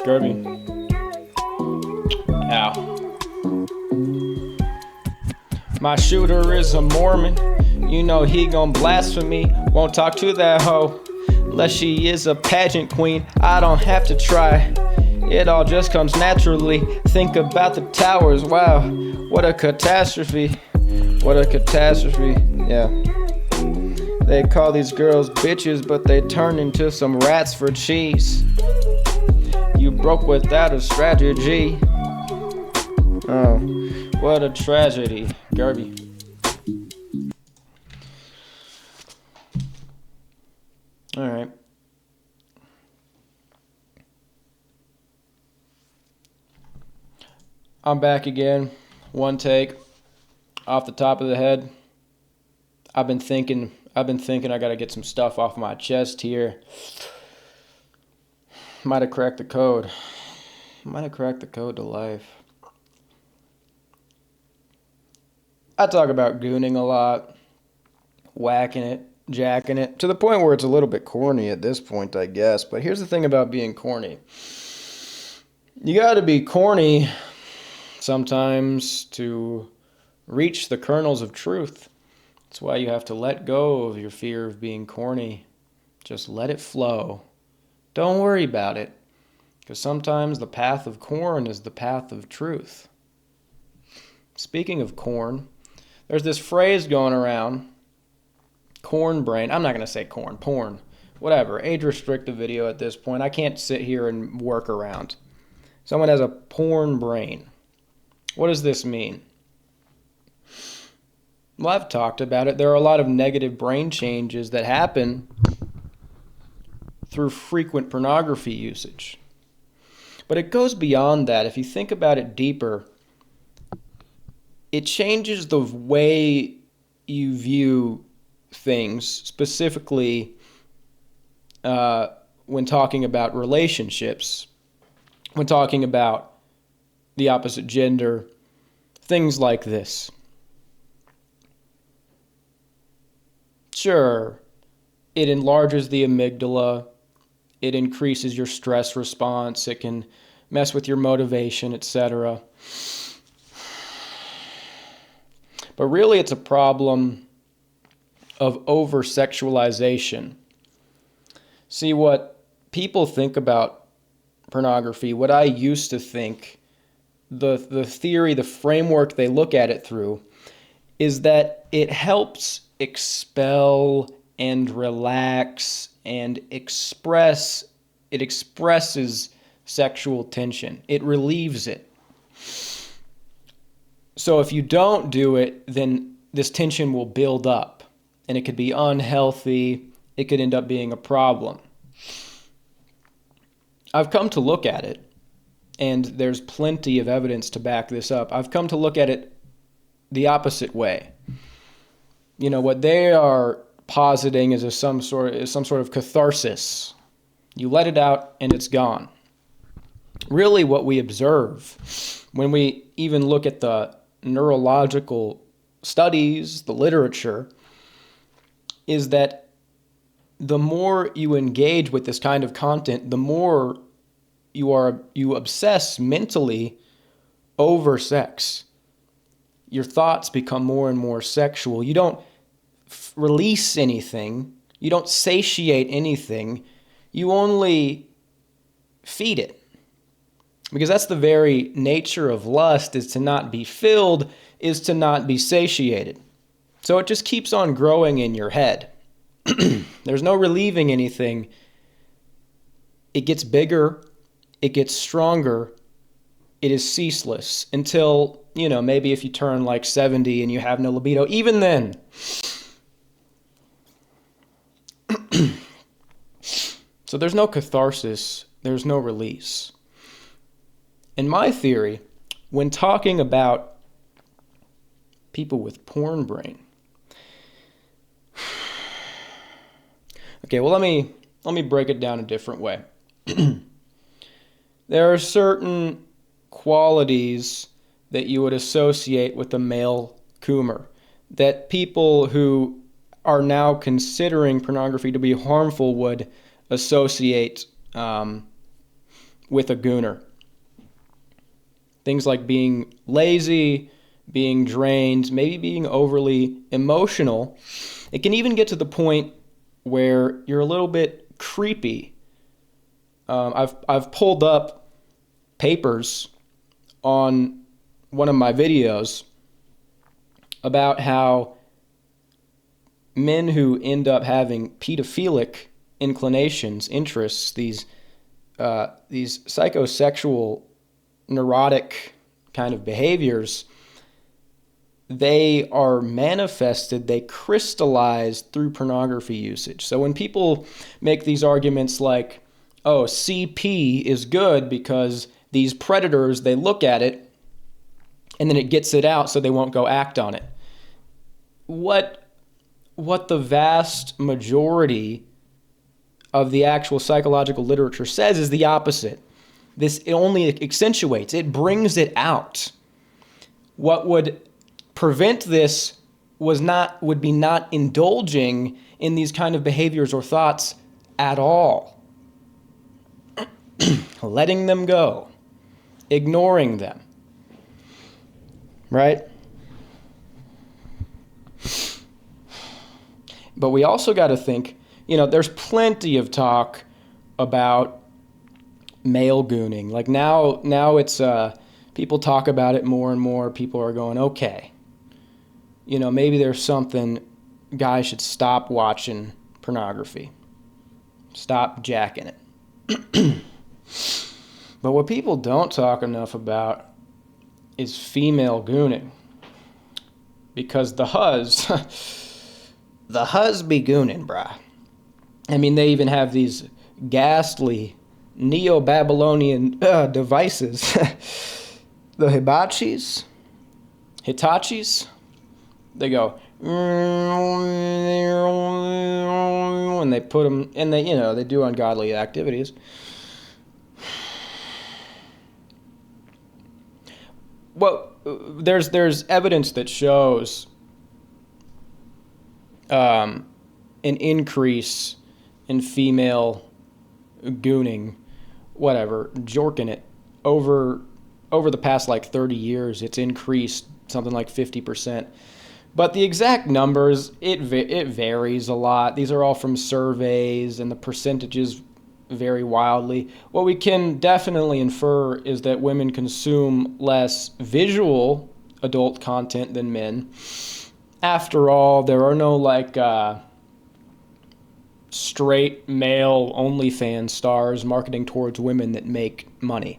Gerbert. Ow. My shooter is a Mormon. You know he gon' blaspheme. Won't talk to that hoe unless she is a pageant queen. I don't have to try. It all just comes naturally. Think about the towers. Wow, what a catastrophe. What a catastrophe. Yeah. They call these girls bitches, but they turn into some rats for cheese. You broke without a strategy. Oh, what a tragedy. Gerbert. All right. I'm back again. One take. Off the top of the head. I've been thinking I gotta get some stuff off my chest here. Might have cracked the code. Might have cracked the code to life. I talk about gooning a lot, whacking it, jacking it, to the point where it's a little bit corny at this point, I guess. But here's the thing about being corny. You gotta be corny sometimes to reach the kernels of truth. That's why you have to let go of your fear of being corny. Just let it flow. Don't worry about it, because sometimes the path of corn is the path of truth. Speaking of corn, there's this phrase going around, corn brain. I'm not going to say corn, porn, whatever, age-restricted video at this point. I can't sit here and work around. Someone has a porn brain. What does this mean? Well, I've talked about it. There are a lot of negative brain changes that happen through frequent pornography usage. But it goes beyond that. If you think about it deeper, it changes the way you view things, specifically when talking about relationships, when talking about the opposite gender, things like this. Sure, it enlarges the amygdala, it increases your stress response, it can mess with your motivation, etc. But really it's a problem of over-sexualization. See, what people think about pornography, what I used to think, the theory, the framework they look at it through, is that it helps expel and relax and express. It expresses sexual tension. It relieves it. So if you don't do it, then this tension will build up and it could be unhealthy. It could end up being a problem. I've come to look at it, and there's plenty of evidence to back this up. I've come to look at it the opposite way. You know, what they are positing is some sort of catharsis. You let it out and it's gone. Really what we observe when we even look at the neurological studies, the literature, is that the more you engage with this kind of content, the more you obsess mentally over sex. Your thoughts become more and more sexual. You don't release anything. You don't satiate anything. You only feed it. Because that's the very nature of lust, is to not be filled, is to not be satiated. So it just keeps on growing in your head. There's no relieving anything. It gets bigger. It gets stronger. It is ceaseless until, maybe if you turn like 70 and you have no libido, even then. So there's no catharsis. There's no release. In my theory, when talking about people with porn brain, okay, well, let me break it down a different way. There are certain qualities that you would associate with a male coomer, that people who are now considering pornography to be harmful would associate with a gooner. Things like being lazy, being drained, maybe being overly emotional. It can even get to the point where you're a little bit creepy. I've pulled up papers on one of my videos about how men who end up having pedophilic inclinations, interests, these psychosexual, neurotic kind of behaviors, they are manifested, they crystallize through pornography usage. So when people make these arguments like, oh, CP is good because these predators, they look at it and then it gets it out so they won't go act on it. What the vast majority of the actual psychological literature says is the opposite. It only accentuates, it brings it out. What would prevent this would be not indulging in these kind of behaviors or thoughts at all. Letting them go, ignoring them, right? But we also got to think, there's plenty of talk about male gooning. Like now it's people talk about it more and more. People are going, okay, maybe there's something, guys should stop watching pornography, stop jacking it. But what people don't talk enough about is female gooning, because the huzz be gooning, brah. I mean, they even have these ghastly Neo-Babylonian devices. The Hitachis, they go, and they put them, and they do ungodly activities. Well, there's evidence that shows an increase in female gooning, jorking it over the past 30 years. It's increased something like 50%. But the exact numbers, it varies a lot. These are all from surveys, and the percentages vary wildly. What we can definitely infer is that women consume less visual adult content than men. After all, there are no straight male OnlyFans stars marketing towards women that make money.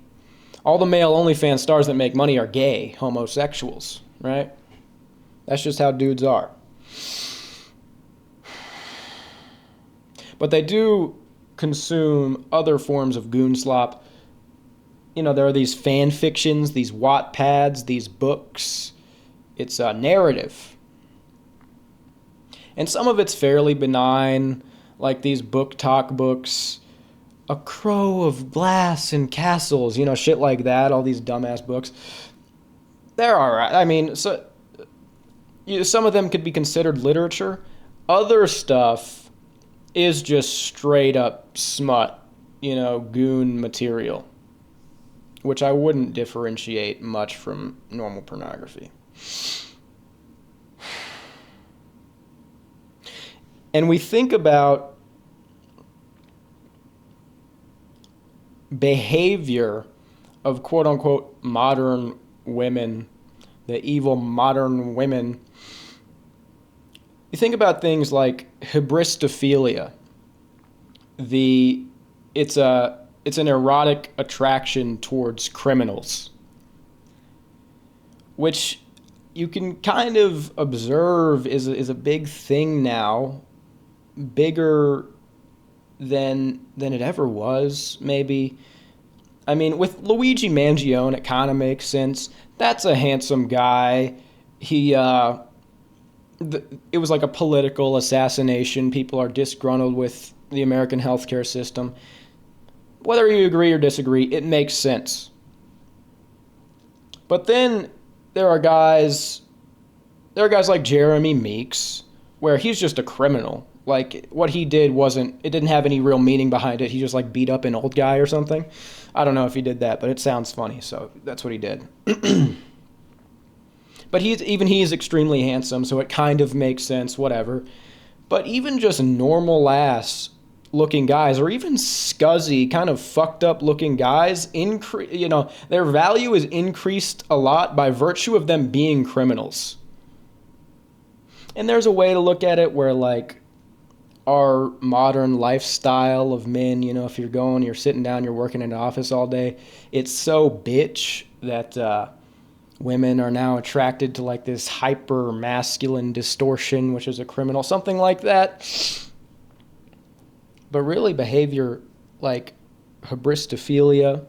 All the male OnlyFans stars that make money are gay homosexuals, right? That's just how dudes are. But they do consume other forms of goon slop. There are these fan fictions, these Wattpads, these books. It's a narrative. And some of it's fairly benign, like these book talk books, A Crow of Glass and Castles, shit like that, all these dumbass books. They're all right. I mean, some of them could be considered literature. Other stuff is just straight up smut, goon material, which I wouldn't differentiate much from normal pornography. And we think about behavior of quote-unquote modern women, the evil modern women. You think about things like hybristophilia. It's an erotic attraction towards criminals, which you can kind of observe is a big thing now, bigger than it ever was, maybe. I mean, with Luigi Mangione, it kind of makes sense. That's a handsome guy. It was like a political assassination. People are disgruntled with the American healthcare system. Whether you agree or disagree, it makes sense. But then there are guys like Jeremy Meeks, where he's just a criminal. Like, what he did it didn't have any real meaning behind it. He just, like, beat up an old guy or something. I don't know if he did that, but it sounds funny, so that's what he did. But he's extremely handsome, so it kind of makes sense, whatever. But even just normal ass looking guys, or even scuzzy, kind of fucked up looking guys, their value is increased a lot by virtue of them being criminals. And there's a way to look at it where, like, our modern lifestyle of men, if you're sitting down, you're working in an office all day, it's so bitch that women are now attracted to, like, this hyper masculine distortion, which is a criminal, something like that. But really, behavior like hybristophilia.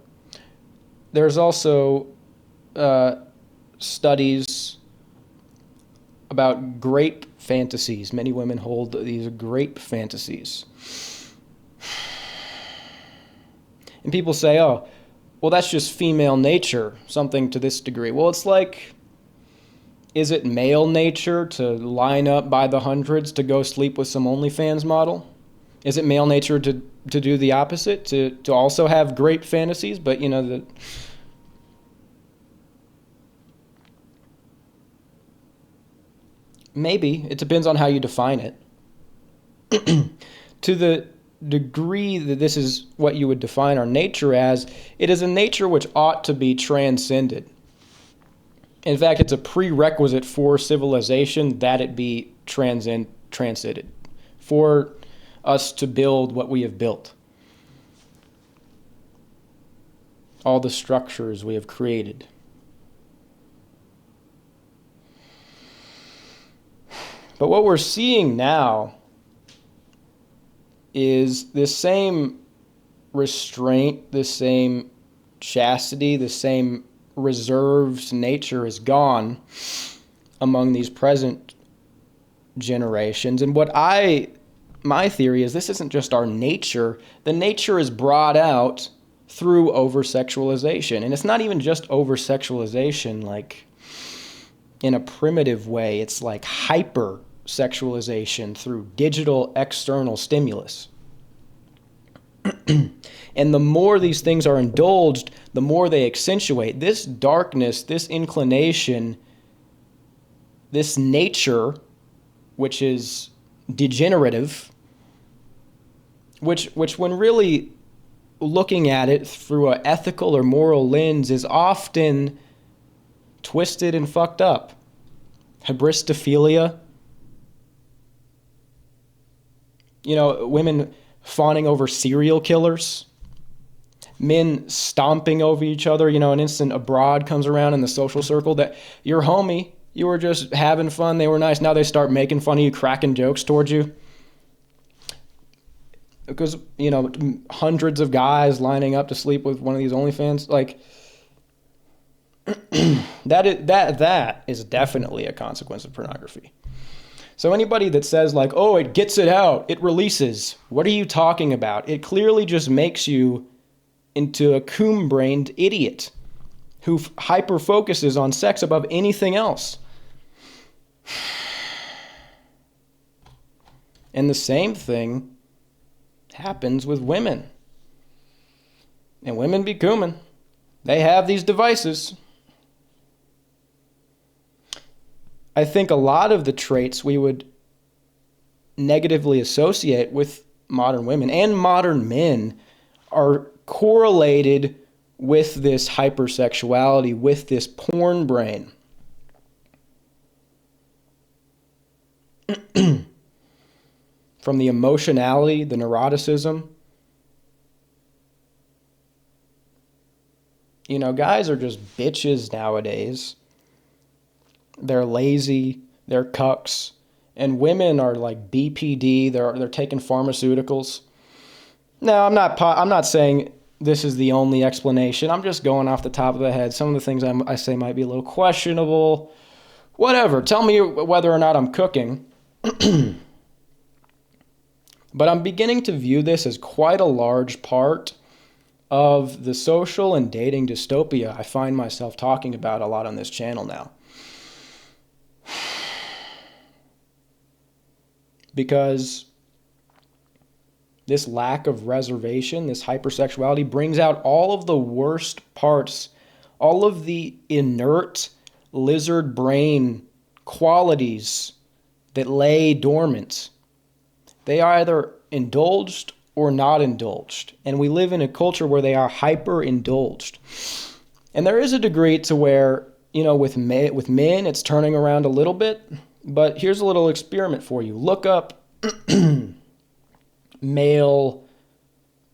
There's also studies about grape fantasies. Many women hold these grape fantasies. And people say, oh, well, that's just female nature, something to this degree. Well, it's like, is it male nature to line up by the hundreds to go sleep with some OnlyFans model? Is it male nature to do the opposite, to also have grape fantasies? But, maybe. It depends on how you define it. To the degree that this is what you would define our nature as, it is a nature which ought to be transcended. In fact, it's a prerequisite for civilization that it be transcended, for us to build what we have built. All the structures we have created. But what we're seeing now is this same restraint, this same chastity, the same reserved nature is gone among these present generations. And my theory is this isn't just our nature. The nature is brought out through over-sexualization. And it's not even just over-sexualization like in a primitive way. It's like hyper-sexualization through digital external stimulus. And the more these things are indulged, the more they accentuate this darkness, this inclination, this nature, which is degenerative, which when really looking at it through an ethical or moral lens is often twisted and fucked up. Hybristophilia. Women fawning over serial killers. Men stomping over each other. An instant a broad comes around in the social circle that your homie, you were just having fun, they were nice. Now they start making fun of you, cracking jokes towards you. Because, hundreds of guys lining up to sleep with one of these OnlyFans, like, that is definitely a consequence of pornography. So anybody that says, like, oh, it gets it out, it releases, what are you talking about? It clearly just makes you into a coon-brained idiot who hyper-focuses on sex above anything else. And the same thing happens with women. And women be cumin. They have these devices. I think a lot of the traits we would negatively associate with modern women and modern men are correlated with this hypersexuality, with this porn brain. From the emotionality, the neuroticism. Guys are just bitches nowadays. They're lazy, they're cucks, and women are like BPD, they're taking pharmaceuticals. No, I'm not saying this is the only explanation. I'm just going off the top of the head. Some of the things I say might be a little questionable. Whatever, tell me whether or not I'm cooking. But I'm beginning to view this as quite a large part of the social and dating dystopia I find myself talking about a lot on this channel now. Because this lack of reservation, this hypersexuality brings out all of the worst parts, all of the inert lizard brain qualities that lay dormant. They are either indulged or not indulged. And we live in a culture where they are hyper indulged. And there is a degree to where, with men, it's turning around a little bit. But here's a little experiment for you. Look up male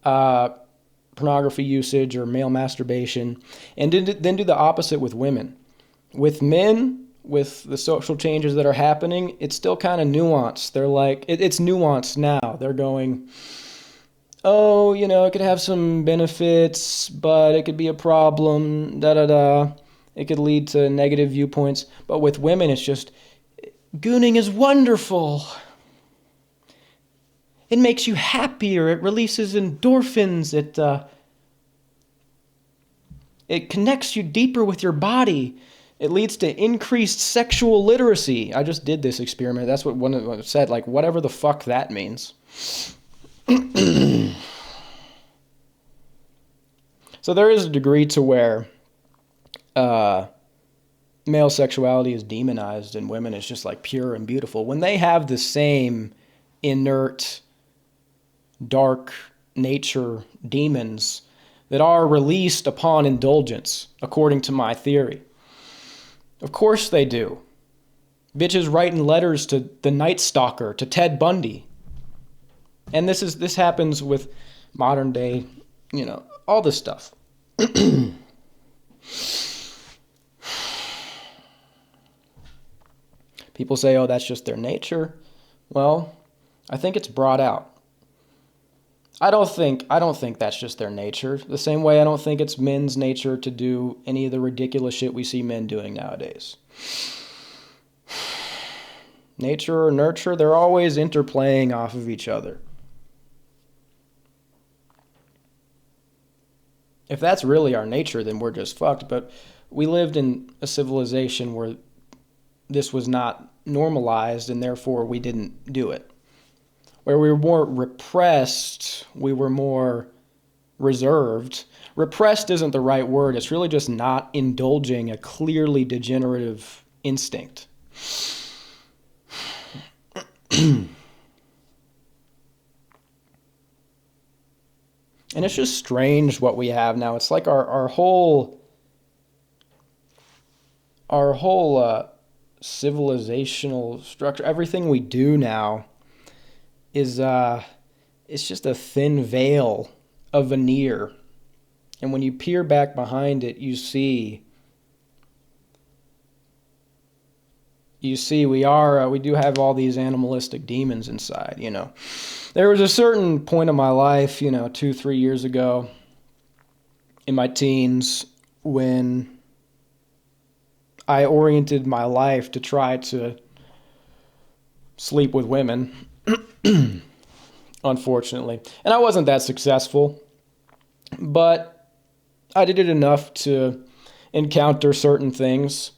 pornography usage or male masturbation, and then do the opposite with women. With men, with the social changes that are happening, it's still kind of nuanced. They're like, it's nuanced now. They're going, oh, it could have some benefits, but it could be a problem, da-da-da. It could lead to negative viewpoints. But with women, it's just, gooning is wonderful. It makes you happier. It releases endorphins. It connects you deeper with your body. It leads to increased sexual literacy. I just did this experiment. That's what one of them said. Like, whatever the fuck that means. So there is a degree to where male sexuality is demonized and women is just like pure and beautiful. When they have the same inert, dark nature demons that are released upon indulgence, according to my theory. Of course they do. Bitches writing letters to the Night Stalker, to Ted Bundy. And this happens with modern day, all this stuff. People say, oh, that's just their nature. Well, I think it's brought out. I don't think that's just their nature. The same way I don't think it's men's nature to do any of the ridiculous shit we see men doing nowadays. Nature or nurture, they're always interplaying off of each other. If that's really our nature, then we're just fucked. But we lived in a civilization where this was not normalized, and therefore we didn't do it. Where we were more repressed, we were more reserved. Repressed isn't the right word. It's really just not indulging a clearly degenerative instinct. And it's just strange what we have now. It's like our whole civilizational structure, everything we do now is it's just a thin veil, a veneer. And when you peer back behind it, you see we do have all these animalistic demons inside, There was a certain point in my life, 2-3 years ago in my teens when I oriented my life to try to sleep with women, unfortunately. And I wasn't that successful, but I did it enough to encounter certain things.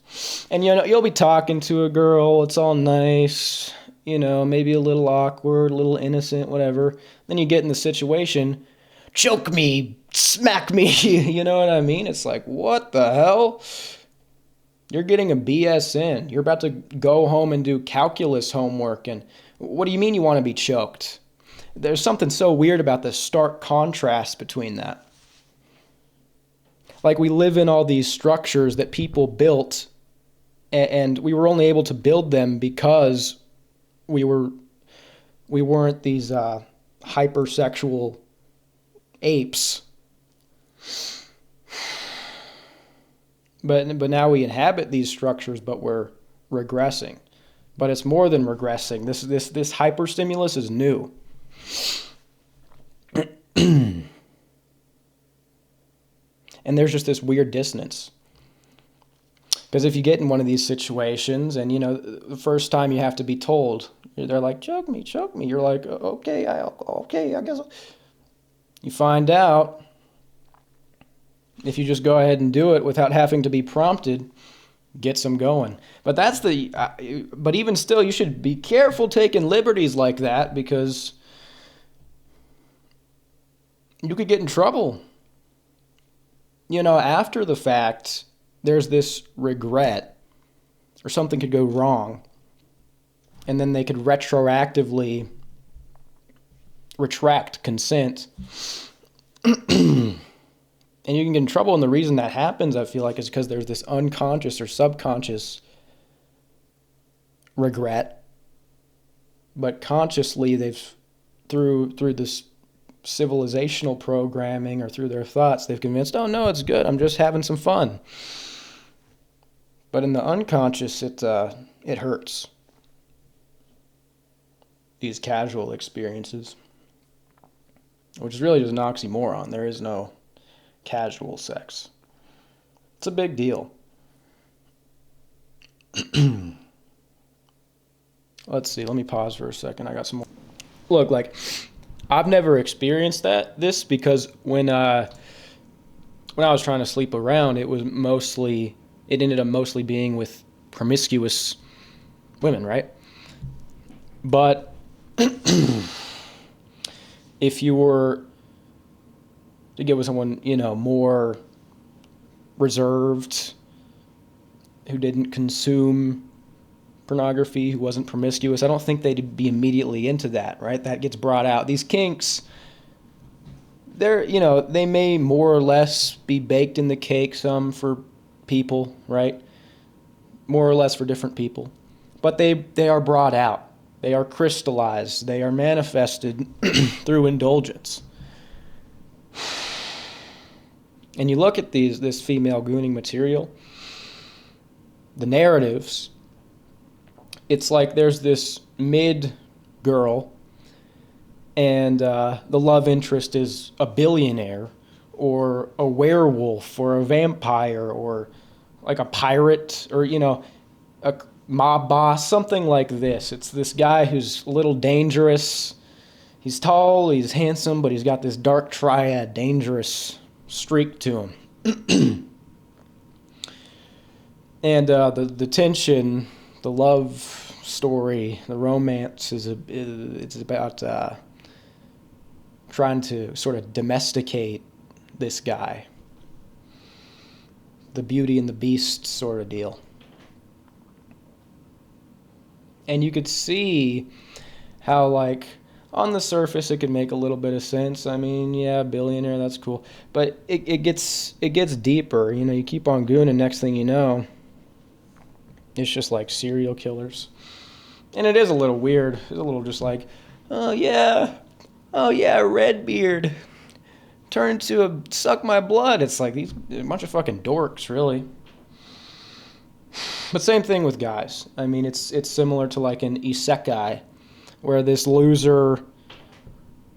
And, you'll be talking to a girl, it's all nice, maybe a little awkward, a little innocent, whatever. Then you get in the situation, choke me, smack me, you know what I mean? It's like, what the hell? You're getting a BSN. You're about to go home and do calculus homework. And what do you mean you want to be choked? There's something so weird about the stark contrast between that. Like, we live in all these structures that people built, and we were only able to build them because we weren't these hypersexual apes. But now we inhabit these structures, but we're regressing. But it's more than regressing. This hyperstimulus is new. And there's just this weird dissonance. Because if you get in one of these situations and, the first time you have to be told, they're like, choke me. You're like, okay, I guess. You find out, if you just go ahead and do it without having to be prompted, gets them going. But but even still, you should be careful taking liberties like that, because you could get in trouble. After the fact, there's this regret, or something could go wrong, and then they could retroactively retract consent. And you can get in trouble, and the reason that happens, I feel like, is because there's this unconscious or subconscious regret, but consciously through this civilizational programming or through their thoughts, they've convinced, oh no, it's good, I'm just having some fun. But in the unconscious, it hurts. These casual experiences, which is really just an oxymoron. There is no casual sex. It's a big deal. Let's see, let me pause for a second. I got some more. Look, I've never experienced this because when I was trying to sleep around, it ended up mostly being with promiscuous women, right? But if you were to get with someone, more reserved, who didn't consume pornography, who wasn't promiscuous, I don't think they'd be immediately into that, right? That gets brought out. These kinks, they may more or less be baked in the cake, some for people, right? More or less for different people. But they are brought out. They are crystallized. They are manifested through indulgence. And you look at this female gooning material, the narratives, it's like there's this mid girl, and the love interest is a billionaire, or a werewolf, or a vampire, or like a pirate, or, a mob boss, something like this. It's this guy who's a little dangerous. He's tall, he's handsome, but he's got this dark triad, dangerous streak to him. And the tension, the love story, the romance it's about trying to sort of domesticate this guy. The Beauty and the Beast sort of deal. And you could see how, on the surface, it could make a little bit of sense. I mean, yeah, billionaire, that's cool. But it gets deeper. You keep on gooning, next thing you know, it's just like serial killers. And it is a little weird. It's a little just like, oh yeah, Redbeard turned to a suck my blood. It's like a bunch of fucking dorks, really. But same thing with guys. I mean, it's similar to like an isekai, where this loser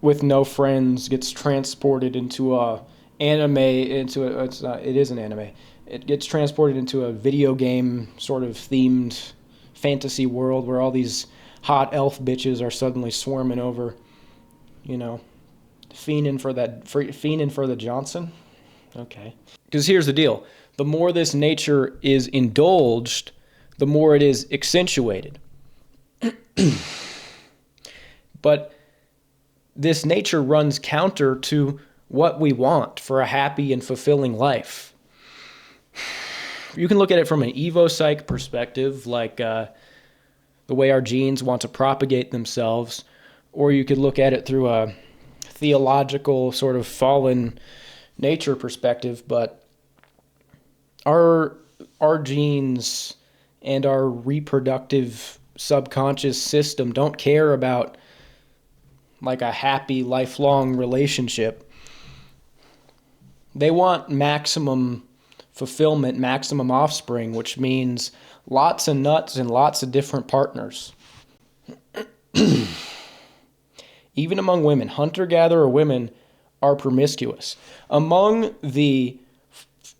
with no friends gets transported into it is an anime. It gets transported into a video game sort of themed fantasy world where all these hot elf bitches are suddenly swarming over, fiending for the Johnson. Okay. Because here's the deal. The more this nature is indulged, the more it is accentuated. But this nature runs counter to what we want for a happy and fulfilling life. You can look at it from an evo-psych perspective, like the way our genes want to propagate themselves, or you could look at it through a theological sort of fallen nature perspective. But our genes and our reproductive subconscious system don't care about like a happy lifelong relationship. They want maximum fulfillment, maximum offspring, which means lots of nuts and lots of different partners. Even among women, hunter-gatherer women are promiscuous. Among the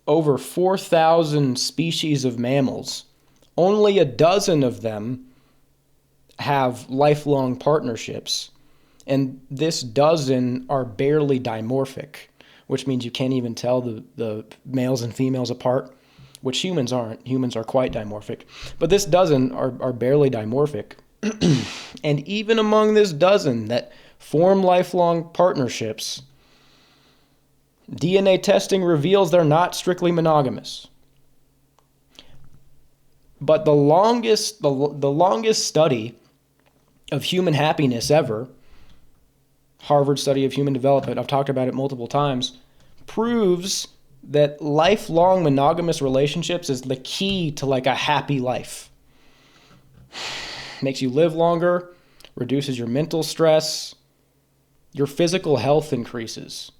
over 4,000 species of mammals, only a dozen of them have lifelong partnerships. And this dozen are barely dimorphic, which means you can't even tell the males and females apart, which humans aren't. Humans are quite dimorphic. But this dozen are barely dimorphic. And even among this dozen that form lifelong partnerships, DNA testing reveals they're not strictly monogamous. But the longest study of human happiness ever, Harvard study of human development, I've talked about it multiple times, proves that lifelong monogamous relationships is the key to like a happy life. Makes you live longer, reduces your mental stress, your physical health increases.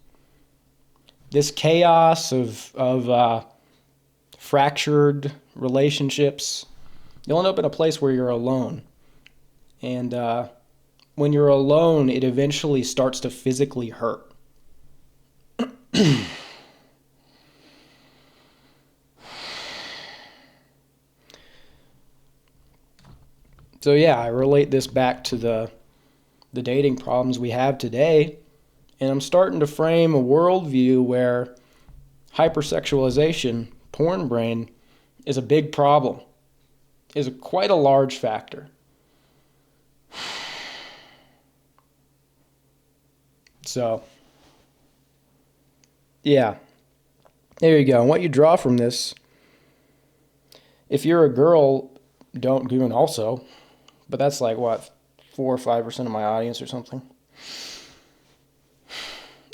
This chaos of fractured relationships, you'll end up in a place where you're alone. And when you're alone, it eventually starts to physically hurt. So yeah, I relate this back to the dating problems we have today, and I'm starting to frame a worldview where hypersexualization, porn brain, is a big problem, is quite a large factor. So, yeah, there you go. And what you draw from this, if you're a girl, don't goon also, but that's like what, 4 or 5% of my audience or something.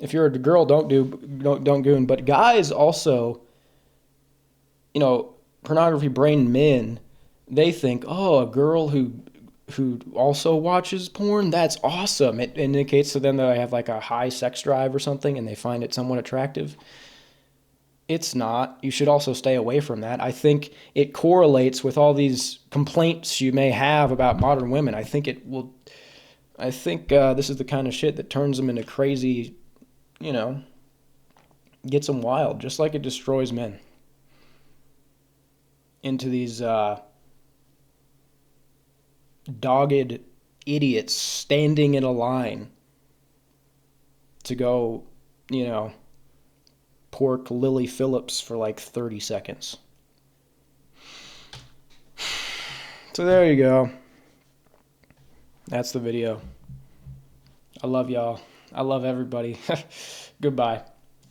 If you're a girl, don't goon. But guys also, pornography brain men, they think, oh, a girl who also watches porn, that's awesome. It indicates to them that I have like a high sex drive or something, and they find it somewhat attractive. It's not. You should also stay away from that. I think it correlates with all these complaints you may have about modern women. I think this is the kind of shit that turns them into crazy, gets them wild, just like it destroys men into these dogged idiots standing in a line to go, pork Lily Phillips for like 30 seconds. So there you go. That's the video. I love y'all. I love everybody. Goodbye.